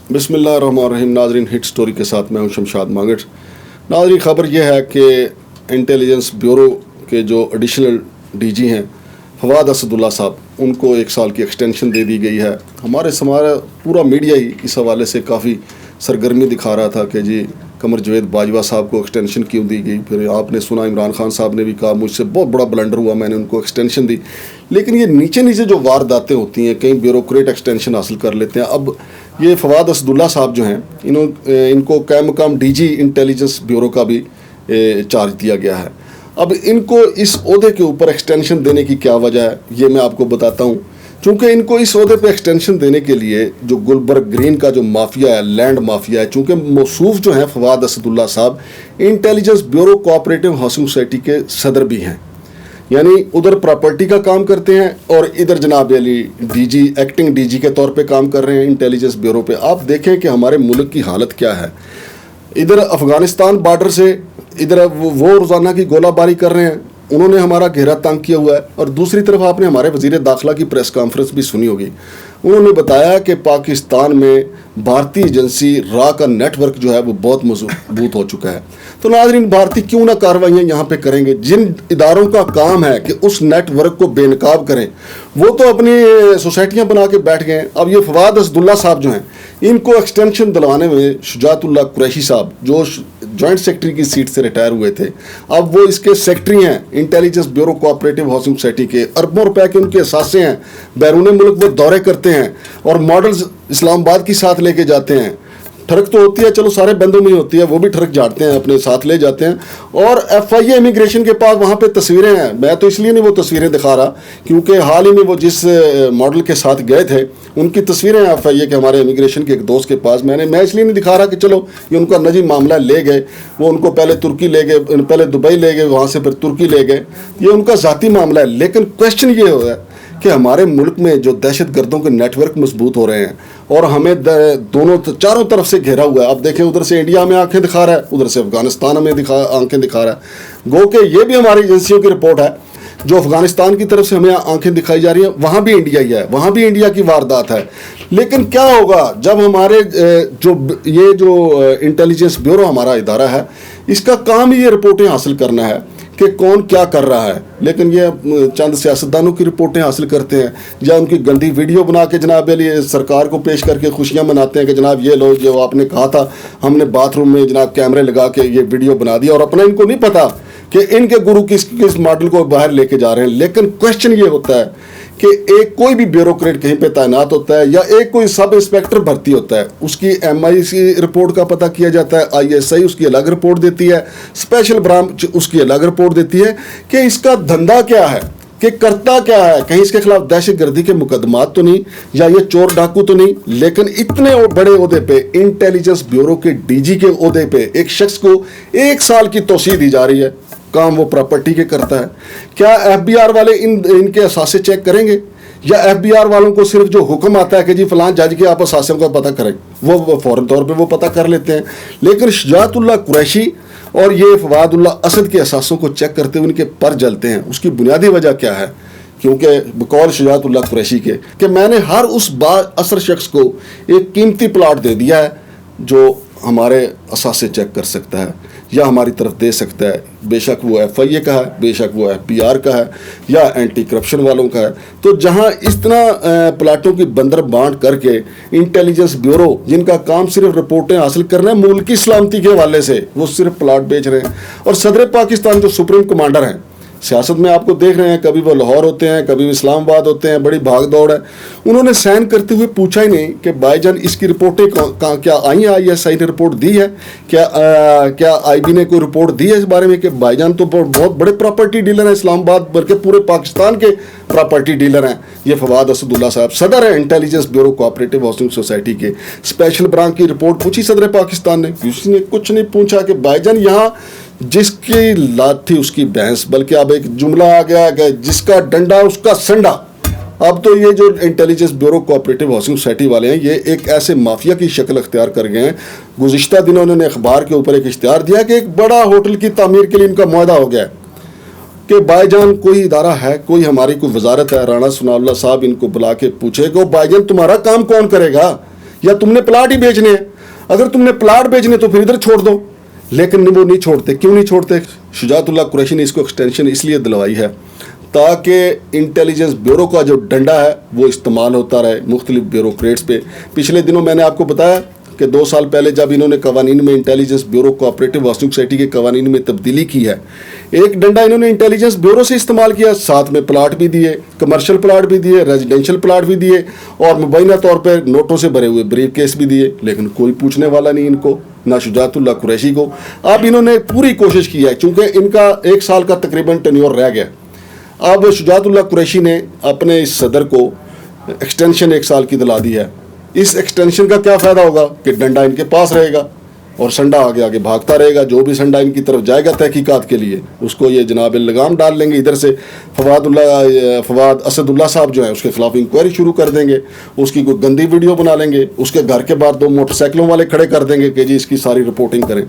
بسم اللہ الرحمن الرحیم. ناظرین، ہٹ سٹوری کے ساتھ میں ہوں شمشاد مانگٹ. ناظرین، خبر یہ ہے کہ انٹیلیجنس بیورو کے جو ایڈیشنل ڈی جی ہیں فواد اسد اللہ صاحب، ان کو 1 سال کی ایکسٹینشن دے دی گئی ہے. ہمارا پورا میڈیا ہی اس حوالے سے کافی سرگرمی دکھا رہا تھا کہ جی قمر جاوید باجوہ صاحب کو ایکسٹینشن کیوں دی گئی. پھر آپ نے سنا عمران خان صاحب نے بھی کہا مجھ سے بہت بڑا بلنڈر ہوا، میں نے ان کو ایکسٹینشن دی. لیکن یہ نیچے نیچے جو وارداتیں ہوتی ہیں، کئی بیوروکریٹ ایکسٹینشن حاصل کر لیتے ہیں. اب یہ فواد اسد اللہ صاحب جو ہیں، ان کو قائم مقام ڈی جی انٹیلیجنس بیورو کا بھی چارج دیا گیا ہے. اب ان کو اس عہدے کے اوپر ایکسٹینشن دینے کی کیا وجہ ہے، یہ میں آپ کو بتاتا ہوں. چونکہ ان کو اس عہدے پہ ایکسٹینشن دینے کے لیے جو گلبرگ گرین کا جو مافیا ہے، لینڈ مافیا ہے، چونکہ موصوف جو ہیں فواد اسد اللہ صاحب intelligence bureau cooperative housing society کے صدر بھی ہیں. یعنی ادھر پراپرٹی کا کام کرتے ہیں اور ادھر جناب Ali D G, acting D G کے طور پہ کام کر رہے ہیں انٹیلیجنس بیورو پہ. آپ دیکھیں کہ ہمارے ملک کی حالت کیا ہے. ادھر افغانستان بارڈر سے ادھر وہ روزانہ کی گولہ باری کر رہے ہیں، انہوں نے ہمارا گھیرا تنگ کیا ہوا ہے. اور دوسری طرف آپ نے ہمارے وزیر داخلہ کی پریس کانفرنس بھی سنی ہوگی. انہوں نے بتایا کہ پاکستان میں بھارتی ایجنسی را کا نیٹ ورک جو ہے وہ بہت مضبوط ہو چکا ہے. تو ناظرین، بھارتی کیوں نہ کارروائیاں یہاں پہ کریں گے؟ جن اداروں کا کام ہے کہ اس نیٹ ورک کو بے نقاب کریں، وہ تو اپنی سوسائٹیاں بنا کے بیٹھ گئے ہیں. اب یہ فواد اسد اللہ صاحب جو ہیں، ان کو ایکسٹینشن دلوانے میں شجاعت اللہ قریشی صاحب جو جوائنٹ سیکرٹری کی سیٹ سے ریٹائر ہوئے تھے، اب وہ اس کے سیکرٹری ہیں intelligence bureau cooperative housing society کے. اربوں روپے کے ان کے اثاثے ہیں. بیرون ملک وہ دورے کرتے ہیں اور ماڈلز اسلام آباد کی ساتھ لے کے جاتے ہیں. ٹھڑک تو ہوتی ہے، چلو سارے بندوں میں ہی ہوتی ہے، وہ بھی ٹھڑک جاڑتے ہیں، اپنے ساتھ لے جاتے ہیں. اور ایف آئی اے امیگریشن کے پاس وہاں پہ تصویریں ہیں. میں تو اس لیے نہیں وہ تصویریں دکھا رہا کیونکہ حال ہی میں وہ جس ماڈل کے ساتھ گئے تھے ان کی تصویریں ایف آئی اے کے ہمارے امیگریشن کے ایک دوست کے پاس. میں اس لیے نہیں دکھا رہا کہ چلو یہ ان کا نجی معاملہ لے گئے، وہ ان کو پہلے ترکی لے گئے، پہلے دبئی لے گئے، وہاں سے پھر ترکی لے گئے، یہ ان کا ذاتی معاملہ ہے. لیکن کوشچن یہ ہو ہے کہ ہمارے ملک میں جو دہشت گردوں کے نیٹ ورک مضبوط ہو رہے ہیں اور ہمیں چاروں طرف سے گھیرا ہوا ہے. اب دیکھیں، ادھر سے انڈیا ہمیں آنکھیں دکھا رہا ہے، ادھر سے افغانستان ہمیں آنکھیں دکھا رہا ہے. گو کہ یہ بھی ہماری ایجنسیوں کی رپورٹ ہے. جو افغانستان کی طرف سے ہمیں آنکھیں دکھائی جا رہی ہیں، وہاں بھی انڈیا ہی ہے، وہاں بھی انڈیا کی واردات ہے. لیکن کیا ہوگا جب ہمارے جو انٹیلیجنس بیورو ہمارا ادارہ ہے، اس کا کام ہی یہ رپورٹیں حاصل کرنا ہے کہ کون کیا کر رہا ہے. لیکن یہ چند سیاستدانوں کی رپورٹیں حاصل کرتے ہیں یا ان کی گندی ویڈیو بنا کے جناب علی سرکار کو پیش کر کے خوشیاں مناتے ہیں کہ جناب یہ لو، جو آپ نے کہا تھا ہم نے باتھ روم میں جناب کیمرے لگا کے یہ ویڈیو بنا دیا. اور اپنا ان کو نہیں پتا کہ ان کے گرو کس ماڈل کو باہر لے کے جا رہے ہیں. لیکن کوشچن یہ ہوتا ہے کہ ایک کوئی بھی بیوروکریٹ کہیں پہ تعینات ہوتا ہے یا ایک کوئی سب انسپیکٹر بھرتی ہوتا ہے، اس کی ایم آئی سی رپورٹ کا پتہ کیا جاتا ہے، آئی ایس آئی اس کی الگ رپورٹ دیتی ہے، اسپیشل برانچ اس کی الگ رپورٹ دیتی ہے کہ اس کا دھندا کیا ہے، کہ کرتا کیا ہے، کہیں اس کے خلاف دہشت گردی کے مقدمات تو نہیں یا یہ چور ڈاکو تو نہیں. لیکن اتنے بڑے عہدے پہ، انٹیلیجنس بیورو کے ڈی جی کے عہدے پہ ایک شخص کو 1 سال کی توسیع دی جا رہی ہے. کام وہ پراپرٹی کے کرتا ہے. کیا ایف بی آر والے ان کے اثاثے چیک کریں گے، یا ایف بی آر والوں کو صرف جو حکم آتا ہے کہ جی فلاں جج کے آپ اثاثوں کا پتہ کریں، وہ فوراً طور پہ وہ پتہ کر لیتے ہیں. لیکن شجاعت اللہ قریشی اور یہ فواد اللہ اسد کے اثاثوں کو چیک کرتے ہوئے ان کے پر جلتے ہیں. اس کی بنیادی وجہ کیا ہے؟ کیونکہ بقول شجاعت اللہ قریشی کے کہ میں نے ہر اس با اثر شخص کو ایک قیمتی پلاٹ دے دیا ہے جو ہمارے اثاثے چیک کر سکتا ہے یا ہماری طرف دے سکتا ہے. بے شک وہ ایف آئی اے کا ہے، بے شک وہ ایف پی آر کا ہے یا اینٹی کرپشن والوں کا ہے. تو جہاں اس طرح پلاٹوں کی بندر بانٹ کر کے انٹیلیجنس بیورو، جن کا کام صرف رپورٹیں حاصل کرنا ہے ملک کی سلامتی کے حوالے سے، وہ صرف پلاٹ بیچ رہے ہیں. اور صدر پاکستان جو سپریم کمانڈر ہیں سیاست میں، آپ کو دیکھ رہے ہیں، کبھی وہ لاہور ہوتے ہیں، کبھی وہ اسلام آباد ہوتے ہیں، بڑی بھاگ دوڑ ہے. انہوں نے سائن کرتے ہوئے پوچھا ہی نہیں کہ بھائی جان اس کی رپورٹیں کیا آئی ہیں، آئی ایس آئی نے رپورٹ دی ہے، کیا آئی بی نے کوئی رپورٹ دی ہے اس بارے میں کہ بھائی جان تو بہت بڑے پراپرٹی ڈیلر ہیں اسلام آباد، بلکہ پورے پاکستان کے پراپرٹی ڈیلر ہیں. یہ فواد اسد اللہ صاحب صدر ہیں intelligence bureau cooperative housing society کے. اسپیشل برانچ کی رپورٹ پوچھی صدر پاکستان نے، کسی نے کچھ نہیں پوچھا کہ بھائی جان یہاں جس کی لات تھی اس کی بھینس، بلکہ اب ایک جملہ آ گیا کہ جس کا ڈنڈا اس کا سنڈا. اب تو یہ جو intelligence bureau cooperative housing society والے ہیں، یہ ایک ایسے مافیا کی شکل اختیار کر گئے ہیں. گزشتہ دنوں انہوں نے اخبار کے اوپر ایک اشتہار دیا کہ ایک بڑا ہوٹل کی تعمیر کے لیے ان کا معاہدہ ہو گیا ہے کہ بھائی جان کوئی ادارہ ہے، کوئی ہماری کوئی وزارت ہے، رانا ثناء اللہ صاحب ان کو بلا کے پوچھے کہ بھائی جان تمہارا کام کون کرے گا؟ یا تم نے پلاٹ ہی بیچنے ہیں. اگر تم نے پلاٹ بیچنے تو پھر ادھر چھوڑ دو. لیکن وہ نہیں چھوڑتے. کیوں نہیں چھوڑتے؟ شجاعت اللہ قریشی نے اس کو ایکسٹینشن اس لیے دلوائی ہے تاکہ انٹیلیجنس بیورو کا جو ڈنڈا ہے وہ استعمال ہوتا رہے مختلف بیوروکریٹس پہ. پچھلے دنوں میں نے آپ کو بتایا کہ 2 سال پہلے جب انہوں نے قوانین میں intelligence bureau cooperative housing society کے قوانین میں تبدیلی کی ہے, ایک ڈنڈا انہوں نے انٹیلیجنس بیورو سے استعمال کیا, ساتھ میں پلاٹ بھی دیے, کمرشل پلاٹ بھی دیے, ریزیڈینشل پلاٹ بھی دیے, اور مبینہ طور پہ نوٹوں سے بھرے ہوئے بریف کیس بھی دیے. لیکن کوئی پوچھنے والا نہیں ان کو, نہ شجاعت اللہ قریشی کو. اب انہوں نے پوری کوشش کی ہے, چونکہ ان کا 1 سال کا تقریباً ٹینیور رہ گیا. اب شجاعت اللہ قریشی نے اپنے اس صدر کو ایکسٹینشن 1 سال کی دلا دی ہے. اس ایکسٹینشن کا کیا فائدہ ہوگا کہ ڈنڈا ان کے پاس رہے گا اور سنڈا آگے آگے بھاگتا رہے گا. جو بھی سنڈا ان کی طرف جائے گا تحقیقات کے لیے اس کو یہ جناب لگام ڈال لیں گے. ادھر سے فواد اسد اللہ صاحب جو ہیں اس کے خلاف انکوائری شروع کر دیں گے, اس کی کوئی گندی ویڈیو بنا لیں گے, اس کے گھر کے باہر 2 موٹر سائیکلوں والے کھڑے کر دیں گے کہ جی اس کی ساری رپورٹنگ کریں.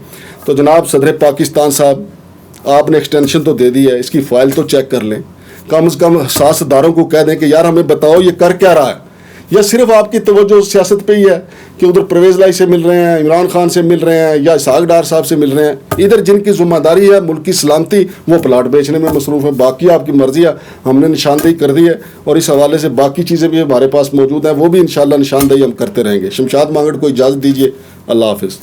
تو جناب صدر پاکستان صاحب آپ نے ایکسٹینشن تو دے دی ہے, اس کی فائل تو چیک کر لیں. کم از کم حساس اداروں کو کہہ دیں کہ یار ہمیں بتاؤ یہ کر کیا رہا ہے, یا صرف آپ کی توجہ سیاست پہ ہی ہے کہ ادھر پرویز لائی سے مل رہے ہیں, عمران خان سے مل رہے ہیں, یا اسحاق ڈار صاحب سے مل رہے ہیں. ادھر جن کی ذمہ داری ہے ملک کی سلامتی وہ پلاٹ بیچنے میں مصروف ہے. باقی آپ کی مرضی ہے, ہم نے نشاندہی کر دی ہے اور اس حوالے سے باقی چیزیں بھی ہمارے پاس موجود ہیں, وہ بھی انشاءاللہ نشاندہی ہم کرتے رہیں گے. شمشاد مانگڑ کو اجازت دیجیے. اللہ حافظ.